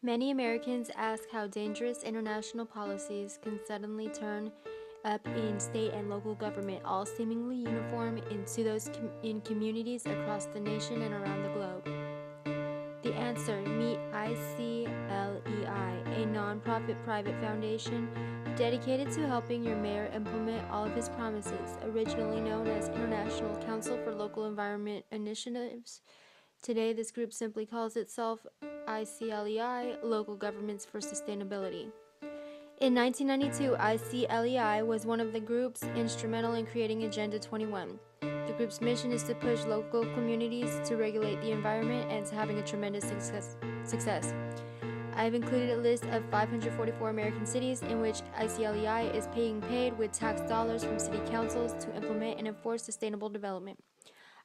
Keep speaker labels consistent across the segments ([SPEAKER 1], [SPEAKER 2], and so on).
[SPEAKER 1] Many Americans ask how dangerous international policies can suddenly turn up in state and local government, all seemingly uniform into those in communities across the nation and around the globe. The answer: meet ICLEI, a nonprofit private foundation dedicated to helping your mayor implement all of his promises, originally known as International Council for Local Environment Initiatives. Today, this group simply calls itself ICLEI, Local Governments for Sustainability. In 1992, ICLEI was one of the groups instrumental in creating Agenda 21. The group's mission is to push local communities to regulate the environment, and it's having a tremendous success. I've included a list of 544 American cities in which ICLEI is being paid with tax dollars from city councils to implement and enforce sustainable development.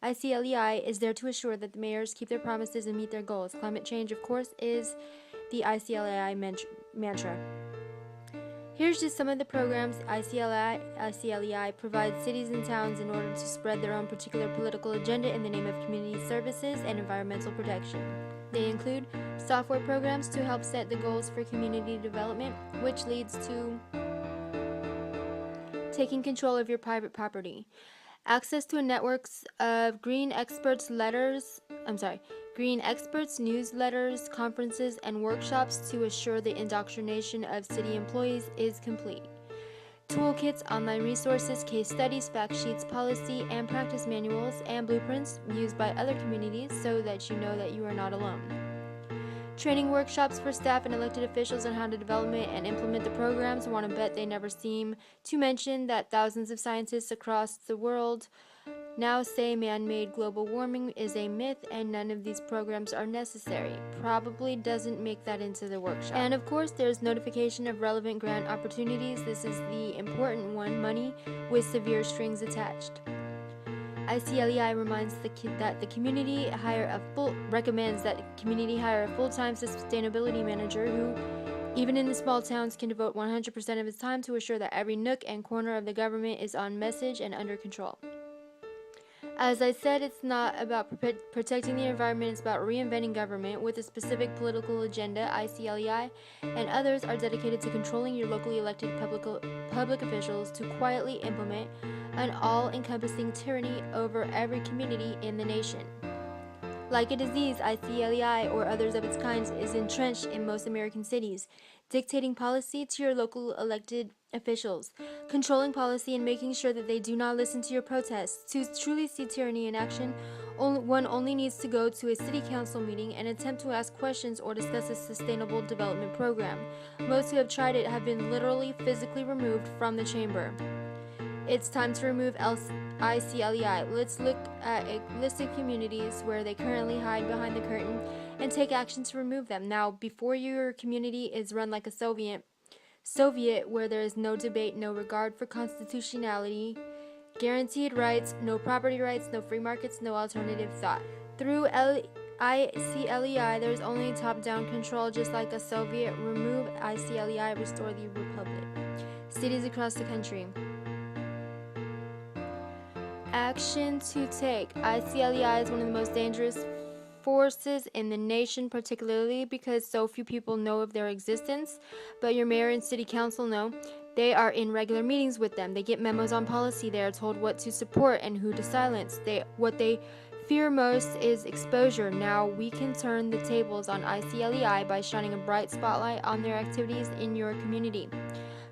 [SPEAKER 1] ICLEI is there to assure that the mayors keep their promises and meet their goals. Climate change, of course, is the ICLEI mantra. Here's just some of the programs ICLEI provides cities and towns in order to spread their own particular political agenda in the name of community services and environmental protection. They include software programs to help set the goals for community development, which leads to taking control of your private property. Access to a network of green experts newsletters, conferences, and workshops to assure the indoctrination of city employees is complete. Toolkits, online resources, case studies, fact sheets, policy and practice manuals, and blueprints used by other communities so that you know that you are not alone. Training workshops for staff and elected officials on how to develop and implement the programs. Want to bet they never seem to mention that thousands of scientists across the world now say man-made global warming is a myth and none of these programs are necessary. Probably doesn't make that into the workshop. And of course, there's notification of relevant grant opportunities. This is the important one: money with severe strings attached. ICLEI recommends that the community hire a full-time sustainability manager who, even in the small towns, can devote 100% of his time to assure that every nook and corner of the government is on message and under control. As I said, it's not about protecting the environment, it's about reinventing government with a specific political agenda. ICLEI and others are dedicated to controlling your locally elected public officials to quietly implement an all-encompassing tyranny over every community in the nation. Like a disease, ICLEI or others of its kinds is entrenched in most American cities, dictating policy to your local elected officials, controlling policy and making sure that they do not listen to your protests. To truly see tyranny in action, one only needs to go to a city council meeting and attempt to ask questions or discuss a sustainable development program. Most who have tried it have been literally physically removed from the chamber. It's time to remove ICLEI. Let's look at a list of communities where they currently hide behind the curtain and take action to remove them. Now, before your community is run like a Soviet where there is no debate, no regard for constitutionality, guaranteed rights, no property rights, no free markets, no alternative thought. Through ICLEI, there's only top-down control, just like a Soviet. Remove ICLEI, restore the republic. Cities across the country. Action to take. ICLEI is one of the most dangerous forces in the nation, particularly because so few people know of their existence, but your mayor and city council know. They are in regular meetings with them. They get memos on policy. They are told what to support and who to silence. What they fear most is exposure. Now we can turn the tables on ICLEI by shining a bright spotlight on their activities in your community.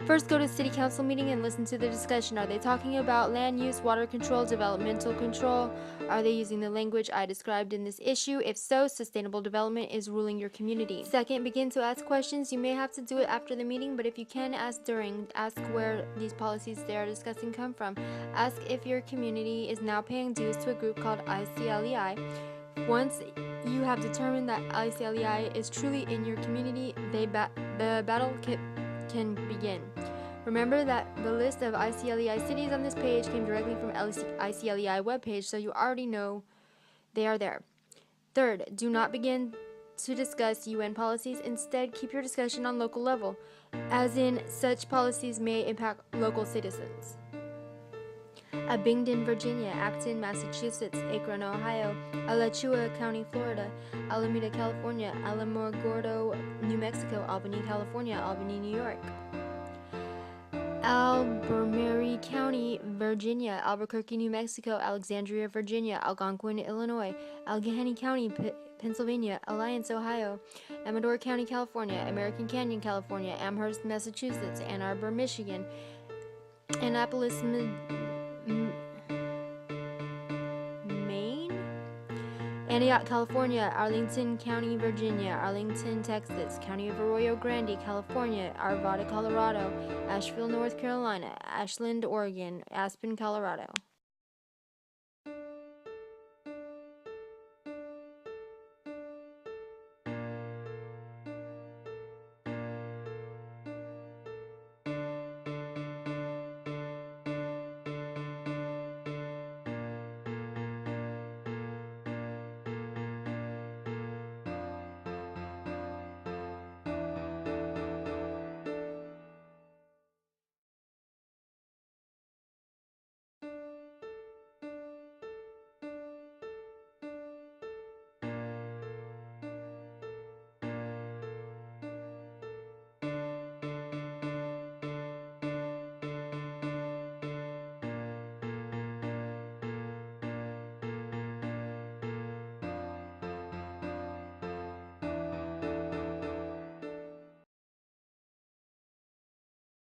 [SPEAKER 1] First, go to city council meeting and listen to the discussion. Are they talking about land use, water control, developmental control? Are they using the language I described in this issue? If so, sustainable development is ruling your community. Second, begin to ask questions. You may have to do it after the meeting, but if you can, ask during. Ask where these policies they are discussing come from. Ask if your community is now paying dues to a group called ICLEI. Once you have determined that ICLEI is truly in your community, the battle can begin. Remember that the list of ICLEI cities on this page came directly from ICLEI webpage, so you already know they are there. Third, do not begin to discuss UN policies. Instead, keep your discussion on local level, as in such policies may impact local citizens. Abingdon, Virginia; Acton, Massachusetts; Akron, Ohio; Alachua County, Florida; Alameda, California; Alamogordo, New Mexico; Albany, California; Albany, New York; Albemarle County, Virginia; Albuquerque, New Mexico; Alexandria, Virginia; Algonquin, Illinois; Allegheny County, Pennsylvania; Alliance, Ohio; Amador County, California; American Canyon, California; Amherst, Massachusetts; Ann Arbor, Michigan; Annapolis, Maine; Antioch, California; Arlington County, Virginia; Arlington, Texas; County of Arroyo Grande, California; Arvada, Colorado; Asheville, North Carolina; Ashland, Oregon; Aspen, Colorado.